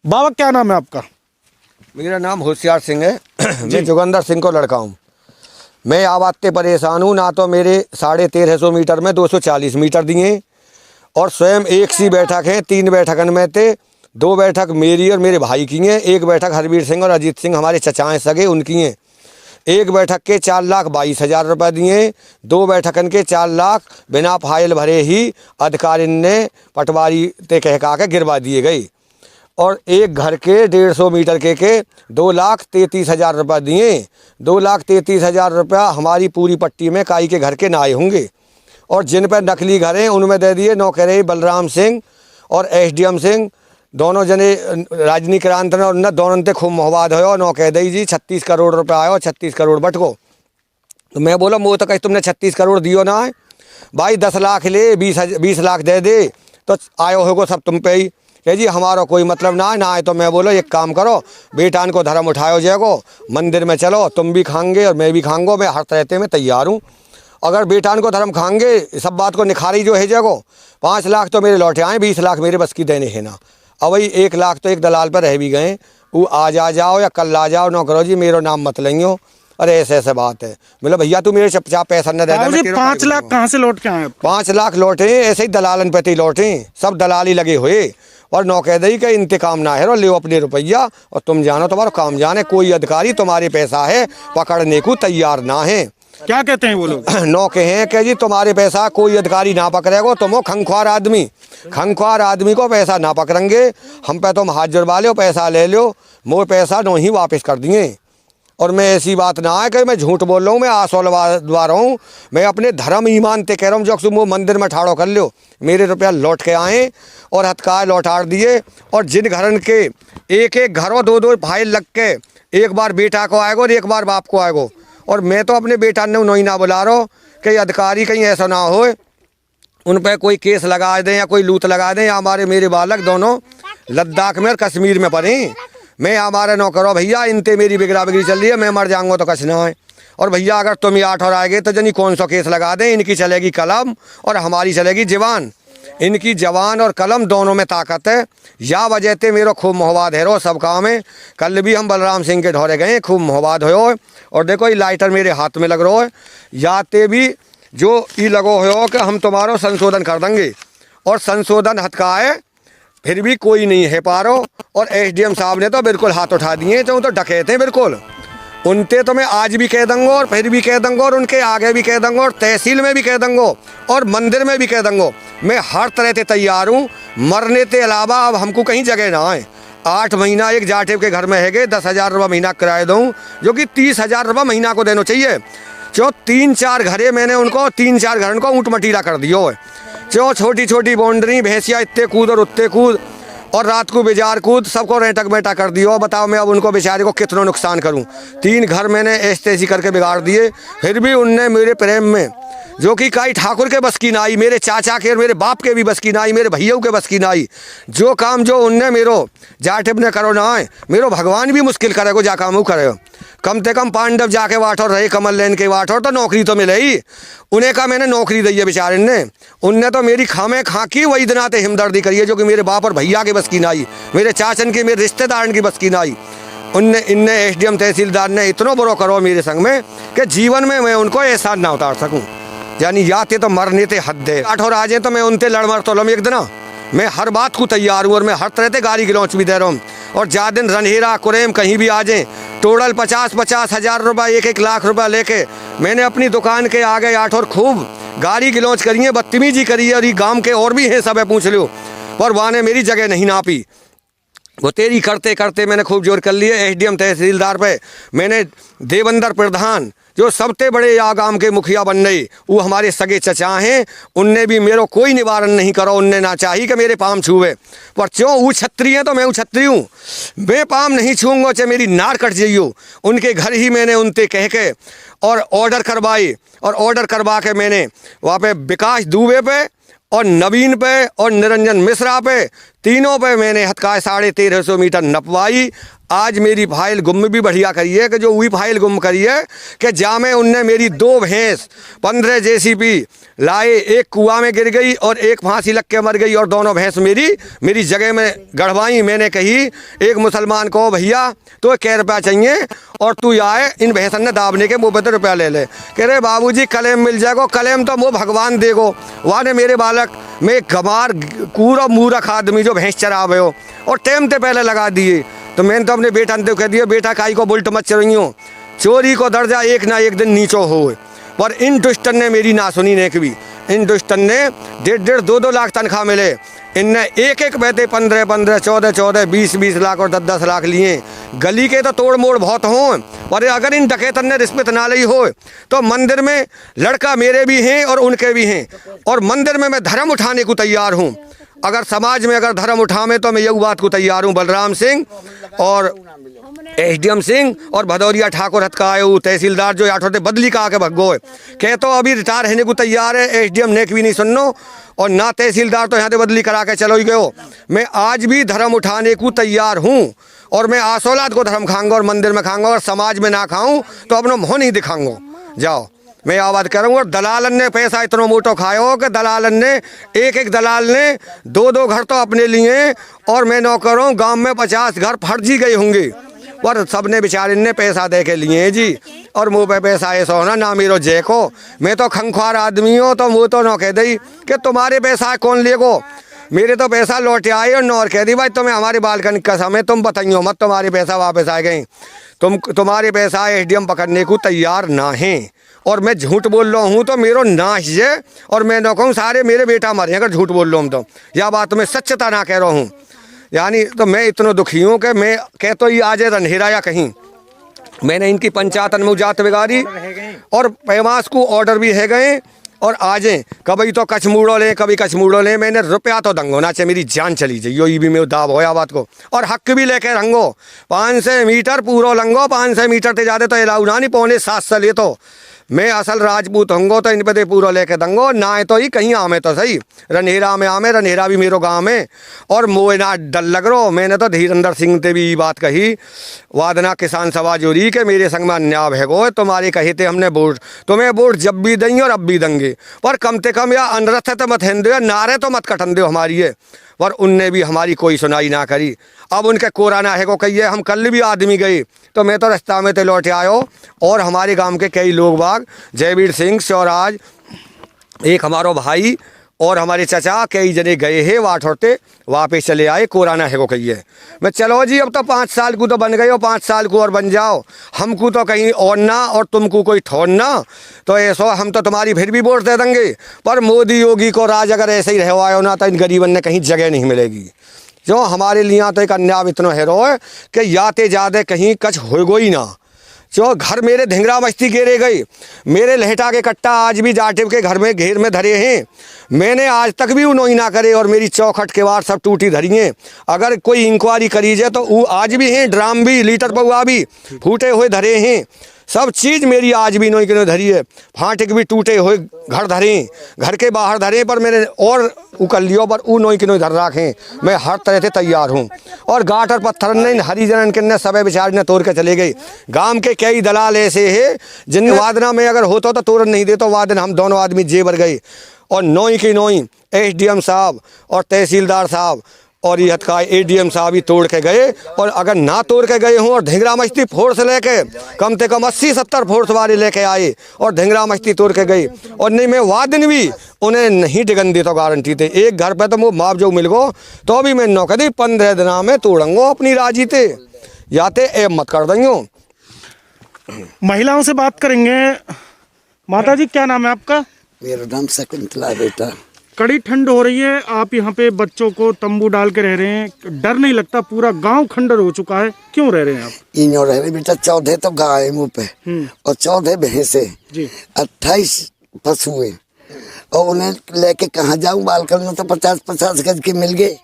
बाबा क्या नाम है आपका? मेरा नाम होशियार सिंह है। मैं जोगिंदर सिंह को लड़का हूँ। मैं आवाज़ परेशान हूँ। ना तो मेरे 1350 मीटर में 240 मीटर दिए और स्वयं एक सी बैठक है। 3 बैठकन में थे 2 बैठक मेरी और मेरे भाई की हैं। 1 बैठक हरवीर सिंह और अजीत सिंह हमारे चचाएँ सगे उनकी हैं। 1 बैठक के 4,22,000 रुपये दिए। 2 बैठकन के 4 लाख बिना फाइल भरे ही अधिकारी ने पटवारी ते कह के गिरवा दिए गए। और एक घर के 150 मीटर के 2,33,000 रुपये दिए। 2,33,000 रुपया हमारी पूरी पट्टी में काई के घर के ना आए होंगे। और जिन पर नकली घर हैं उनमें दे दिए नौकरे बलराम सिंह और SDM सिंह, दोनों जने रजनीकांत और न दोनों ते खूब मोहबाद हो। नौ कह दी जी 36 करोड़ रुपये आयो, 36 करोड़ बटको। तो मैं बोला वो तो कहीं तुमने 36 करोड़ दियो ना है भाई, 10 लाख ले, 20 लाख दे दे तो आयो होगो सब तुम पे ही। कह जी हमारा कोई मतलब ना है तो मैं बोलो एक काम करो, बेटान को धर्म उठाओ जाएगो, मंदिर में चलो, तुम भी खाएंगे और मैं भी खाऊंगो। मैं हर तरह में तैयार हूँ। अगर बेटान को धर्म खाएंगे सब बात को निखारी जो है जाएगो। 5 लाख तो मेरे लौटे आए, 20 लाख मेरे बस की देने है ना। अब वही 1 लाख तो एक दलाल पर रह भी गए। वो आज आ जाओ या कल आ जाओ, ना करो जी मेरा नाम मत लेंगे। अरे ऐसे बात है। बोले भैया तू मेरे चपचाप पैसा न दे दे। 5 लाख कहाँ से लौट के आए? 5 लाख लौटे ऐसे ही दलालन पे लौटे, सब दलाली लगे हुए। और नौकैदई का इंतकाम ना है रो, ले अपने रुपया और तुम जानो तुम्हारा काम जाने। कोई अधिकारी तुम्हारे पैसा है पकड़ने को तैयार ना है। क्या कहते हैं वो लोग? नौ कहे कि जी तुम्हारे पैसा कोई अधिकारी ना पकड़ेगो, तुम हो खंख्वार आदमी को पैसा ना पकड़ेंगे। हम पे तुम हाथ जुड़वा लो, पैसा ले लो, वो पैसा नो ही वापस कर दिए। और मैं ऐसी बात ना है कि मैं झूठ बोल रहा हूँ, मैं आसोलवा रहा हूँ। मैं अपने धर्म ईमान ते कह रहा हूँ। जो तुम वो मंदिर में ठाड़ो कर लो, मेरे रुपया लौट के आए और हथकार लौटाड़ दिए। और जिन घरन के एक घरों 2 फाइल लग के, एक बार बेटा को आएगो और एक बार बाप को आएगो। और मैं तो अपने बेटा ने नहीं ना बुला रहा कि अधिकारी कहीं ऐसा ना हो उन पर कोई केस लगा दें या कोई लूट लगा दें, या हमारे मेरे बालक दोनों लद्दाख में और कश्मीर में पड़े। मैं हमारे नौकरो भैया इनते मेरी बिगड़ा बिगड़ी चल रही है, मैं मर जाऊंगा तो कुछ ना है। और भैया अगर तुम 8 और आएगे तो जनी कौन सा केस लगा दें। इनकी चलेगी कलम और हमारी चलेगी जवान। इनकी जवान और कलम दोनों में ताकत है। या वजह से मेरा खूब मोहबाद है रो सब काम है। कल भी हम बलराम सिंह के ढोरे गए, खूब मोहबाद हो। और देखो ये लाइटर मेरे हाथ में लग रहा है, याते भी जो ये लगो हो कि हम तुम्हारा संशोधन कर देंगे। और संशोधन हथ का है फिर भी कोई नहीं है पारो। और SDM साहब ने तो बिल्कुल हाथ उठा दिए, तो डकैते हैं बिल्कुल। उनते तो मैं आज भी कह दूंगा और फिर भी कह दूंगा और उनके आगे भी कह दूंगा और तहसील में भी कह दूंगा और मंदिर में भी कह दूंगा। मैं हर तरह से तैयार हूँ। मरने के अलावा अब हमको कहीं जगह ना है। 8 महीना एक जाटेब के घर में है 10,000 रुपये महीना किराया दूँ, जो कि 30,000 रुपये महीना को देना चाहिए। जो 3-4 घरे मैंने उनको 3-4 घर को ऊँट मटीला कर दियो है। जो छोटी छोटी बाउंड्री भैंसिया इतने कूद और उतने कूद और रात को बेजार कूद सबको रेटक बेटा कर दियो। बताओ मैं अब उनको बेचारे को कितना नुकसान करूं। 3 घर मैंने ऐसी करके बिगाड़ दिए। फिर भी उनने मेरे प्रेम में, जो कि काई ठाकुर के बस की ना आई, मेरे चाचा के और मेरे बाप के भी बस की ना आई, मेरे भैयों के बस की ना आई। जो काम जो उनने मेरो जाटिब ने करो ना है, मेरो भगवान भी मुश्किल करेगो जा काम वो करे। कम से कम पांडव जाके वाठौर रहे, कमल लेन के वाठौर तो नौकरी तो मिले ही। उन्हें का मैंने नौकरी दी है बेचारे ने। उनने तो मेरी खामे खाकी वही दिनाते हमदर्दी करी है, जो कि मेरे बाप और भैया के बस की ना आई, मेरे चाचन की, मेरे रिश्तेदार की बस की ना आई। इनने SDM तहसीलदार ने इतना बुरा करो मेरे संग में कि जीवन में मैं उनको एहसान ना उतार सकूं। यानी याते तो मरने ते हद है। 8 और आ जाए तो मैं उनते लड़ मर तो लम एक दिन। मैं हर बात को तैयार हूँ और मैं हर तरह से गाड़ी गिलौच भी दे रहा हूँ। और जा दिन रनहेरा कुरेम कहीं भी आ जाए, टोटल 50-50 हज़ार रुपये 1-1 लाख रुपये लेके मैंने अपनी दुकान के आगे 8 और खूब गाड़ी गिलौच करी है, बदतमीजी करी है। और ये गांव के और भी हैं सब है, पूछ लो। पर वहाँ ने मेरी जगह नहीं नापी। वो तेरी करते करते मैंने खूब जोर कर लिए। SDM तहसीलदार पे मैंने देवेंद्र प्रधान, जो सबसे बड़े या गांव के मुखिया बन गए, वो हमारे सगे चचा हैं। उनने भी मेरो कोई निवारण नहीं करो। उनने ना चाहिए कि मेरे पाम छुए। पर क्यों वो छत्री हैं तो मैं वो छत्री हूँ, मैं पाम नहीं छूँगा चाहे मेरी नार कट जाइयो। उनके घर ही मैंने उनसे कह के और ऑर्डर करवाई। और ऑर्डर करवा के मैंने वहाँ पे विकास दुबे पे और नवीन पे और निरंजन मिश्रा पे, तीनों पे मैंने हथकाए 1350 मीटर नपवाई। आज मेरी फाइल गुम भी बढ़िया करी है कि जो हुई फाइल गुम करी है कि जामे उनने मेरी 2 भैंस 15 जेसीबी लाए, एक कुआं में गिर गई और एक फांसी लग के मर गई, और दोनों भैंस मेरी जगह में गढ़वाई। मैंने कही एक मुसलमान को भैया तो 1 रुपया चाहिए और तू आए इन भैंसन ने दाबने के मुँह पे तो रुपया ले ले। कह रहे बाबूजी कलेम मिल जाएगा, कलेम तो वो भगवान देगो। वहाँ ने मेरे बालक में गमार कूड़ा मूर्ख आदमी जो भैंस चरावे हो और टेम ते पहले लगा दिए। तो मैंने तो अपने बेटा ने कह दिया बेटा काई को बुलट मत चढ़ी हो, चोरी को दर्जा एक ना एक दिन नीचो हो। पर इन दुष्टन ने मेरी ना सुनी ने कभी। इन दुष्टन ने 1.5 2 लाख तनख्वाह मिले, इनने एक बहते 15 14 20 लाख और 10 लाख लिए। गली के तो तोड़ मोड़ बहुत हों, पर अगर इन डकैतन ने रिश्वत ना ली हो तो मंदिर में लड़का मेरे भी हैं और उनके भी हैं, और मंदिर में मैं धर्म उठाने को तैयार हूँ। अगर समाज में अगर धर्म उठावे तो मैं यही बात को तैयार हूँ। बलराम सिंह और एसडीएम सिंह और भदौरिया ठाकुर हथ का आए वो तहसीलदार जो आठों बदली का आके भगो है कह तो अभी रिटायर होने को तैयार है। एसडीएम ने भी नहीं सुननो और ना तहसीलदार तो यहाँ से बदली करा के चलो ही गयो। मैं आज भी धर्म उठाने को तैयार हूँ और मैं आसोलाद को धर्म खाऊंगा और मंदिर में खाऊंगा, और समाज में ना खाऊं तो अपना मुँह नहीं दिखाऊंगा। जाओ मैं आवाज़ करूँगा। दलालन ने पैसा इतना मोटो खायो कि दलालन ने एक दलाल ने 2 घर तो अपने लिए, और मैं नौकरों गांव में 50 घर फर्जी गए होंगे, पर सबने बेचारे ने पैसा दे के लिए जी, और मुँह पे पैसा ऐसा होना ना मेरो जय को। मैं तो खंख्वार आदमी हूँ तो मुँह तो न कह दी कि तुम्हारे पैसा कौन लेगो, मेरे तो पैसा लौटे आए और नौर कह दी भाई तुम्हें हमारी बालकनी का समय तुम बताइयो मत, तुम्हारे पैसा वापस आ गए। तुम्हारे पैसा एसडीएम पकड़ने को तैयार ना हैं, और मैं झूठ बोल रहा हूँ तो मेरो नाश है, और मैं न कहूँ सारे मेरे बेटा मरे अगर झूठ बोल रहा हूँ तो यह बात मैं सच्चता ना कह रहा हूँ। यानी तो मैं इतना दुखी हूँ कि मैं कह तो ये आज रनहेरा या कहीं मैंने इनकी पंचायत अनुजात बिगाड़ी और पैमास को ऑर्डर भी है गए, और आजे कभी तो कचमूड़ो ले कभी कचमूड़ो ले। मैंने रुपया तो दंगो ना चाहे मेरी जान चली जाइयो, ये भी मैं दाव होया बात को, और हक भी लेके रंगो। 500 मीटर पूरा लंगो, 500 मीटर से ज़्यादा तो अलाउ ना नहीं, 6.25 ले तो मैं असल राजपूत होंगो तो इन पे पूरा लेके दंगो ना है तो ही कहीं आमे तो सही। रनहेरा में आमे, रनहेरा भी मेरो गाँव में, और मोए ना डर लग रो। मैंने तो धीरेन्द्र सिंह ते भी ये बात कही वादना किसान सभा जोरी के मेरे संग में अन्याय है गो, तुम्हारे कहे थे हमने वोट तुम्हें वोट जब भी देंगे और अब भी देंगे, पर कम से कम या अनरथ तो मत हिंद दो, नारे तो मत कटन दो हमारी है। पर उनने भी हमारी कोई सुनाई ना करी। अब उनके कोराना है को कहिए हम कल भी आदमी गए तो मैं तो रास्ता में तो लौटे आयो, और हमारे गांव के कई लोग बाग जयवीर सिंह स्वराज एक हमारो भाई और हमारे चाचा कई जने गए हैं वाठौते वापस चले आए। कोराना है को कहिए मैं चलो जी अब तो 5 साल को तो बन गए हो, 5 साल को और बन जाओ, हमको तो कहीं और ना और तुमको कोई ठोन ना, तो ऐसा हम तो तुम्हारी फिर भी वोट दे देंगे। पर मोदी योगी को राज अगर ऐसे ही रहवायो ना तो इन गरीबन ने कहीं जगह नहीं मिलेगी। जो हमारे लिए तो एक अन्याय इतना है रो है कि याते ज़्यादा कहीं कच होगो ही ना। जो घर मेरे धिंगरा मस्ती घेरे गई, मेरे लहटा के कट्टा आज भी जाटिव के घर में घेर में धरे हैं, मैंने आज तक भी उन्होंने ना करे, और मेरी चौखट के वार सब टूटी धरी हैं। अगर कोई इंक्वायरी करी जाए तो वो आज भी हैं, ड्राम भी लीटर पौआ भी फूटे हुए धरे हैं, सब चीज़ मेरी आज भी नोई के धरी है। फाटक भी टूटे हुए घर धरे, घर के बाहर धरे, पर मैंने और उकल लियो पर ऊ नोई के नोई धर रखें। मैं हर तरह से तैयार हूँ, और गांठ और पत्थर ने हरिजन के सबे बेचारे ने तोड़ के चले गए। गांव के कई दलाल ऐसे है जिन वादना में अगर होता तो तोड़ नहीं देते, वादन हम दोनों आदमी जेबर गए, और नोई की नोई एसडीएम साहब और तहसीलदार साहब और ये का एडीएम साहब ही तोड़ के गए। और अगर ना तोड़ के गए हों और धिंगरा मस्ती फोर्स लेके कम से कम 80-70 फोर्स वाले लेके आए और धिंगरा मस्ती तोड़ के गए, और नहीं मैं वादन भी उन्हें नहीं टिकन दी तो गारंटी थे। एक घर पे तो वो मुआवजा मिल गो तो भी मैं नौकर दी 15 दिन में तोड़ूंगो अपनी राजी थे, याते एम मत कर देंगे। महिलाओं से बात करेंगे। माता जी क्या नाम है आपका? मेरा नाम शकुंतला बेटा। कड़ी ठंड हो रही है, आप यहाँ पे बच्चों को तंबू डाल के रह रहे हैं, डर नहीं लगता? पूरा गांव खंडर हो चुका है, क्यों रह रहे हैं आप? इन रह रहे बेटा, 14 तो गाय है मुँह पे और 14 भैंसे, 28 पशु है, और उन्हें लेके कहाँ जाऊँ? बालकन में तो 50-50 गज के मिल गए,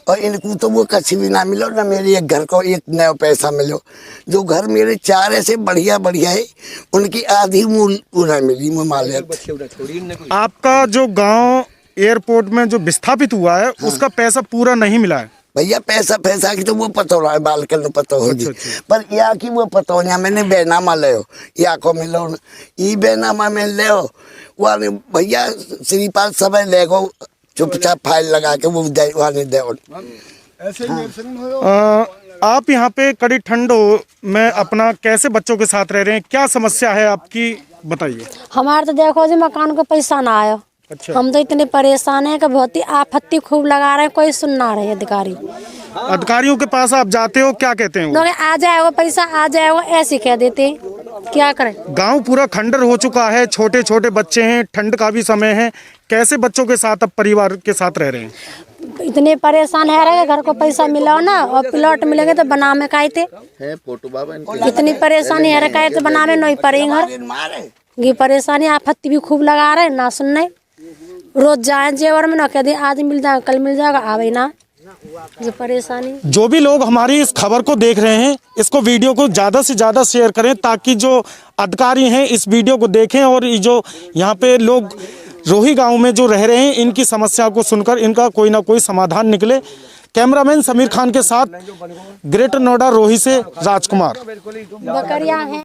और इनको तो वो कच्ची भी ना मिलो ना मेरे एक घर को एक नया पैसा मिलो। जो घर मेरे 4 ऐसे बढ़िया बढ़िया है उनकी आधी मूल पूरा मिली मालियत। आपका जो गांव एयरपोर्ट में जो विस्थापित हुआ है उसका पैसा पूरा नहीं मिला है? भैया पैसा पैसा की तो वो पता हो रहा है बालकन में पता होगी पर यहाँ की वो पता हो मैंने बेनामा ले या को मिलो ई बेनामा में ले वो भैया श्रीपाल सब ले गो चुपचाप फाइल लगा के वो वहाँ दे आप यहाँ पे कड़ी ठंड में अपना कैसे बच्चों के साथ रह रहे हैं, क्या समस्या है आपकी बताइए। हमारे तो देखो जी मकान को पैसा ना आया। अच्छा। हम तो इतने परेशान हैं कि बहुत ही आपत्ति खूब लगा रहे हैं, कोई सुन ना रहे अधिकारी। अधिकारियों के पास आप जाते हो, क्या कहते हैं वो? लोग आ जाएगा पैसा आ जाएगा ऐसे कह देते हैं, क्या करें। गांव पूरा खंडर हो चुका है, छोटे छोटे बच्चे हैं, ठंड का भी समय है, कैसे बच्चों के साथ अब परिवार के साथ रह रहे हैं? इतने परेशान है रहे, घर को पैसा मिला हो ना और प्लॉट मिलेंगे तो बना में कहते इतनी परेशानी है कहते बना में नहीं पड़े घर ये परेशानी आपत्ति भी खूब लगा रहे ना सुनने। रोज जाए जेवर में ना कह दे आज मिल जाएगा कल मिल जाएगा आवे ना, ये परेशानी। जो भी लोग हमारी इस खबर को देख रहे हैं, इसको वीडियो को ज़्यादा से ज़्यादा शेयर करें ताकि जो अधिकारी हैं इस वीडियो को देखें और जो यहाँ पे लोग रोही गांव में जो रह रहे हैं इनकी समस्या को सुनकर इनका कोई ना कोई समाधान निकले। कैमरामैन समीर खान के साथ ग्रेटर नोएडा रोही से राजकुमार। बकरियां हैं।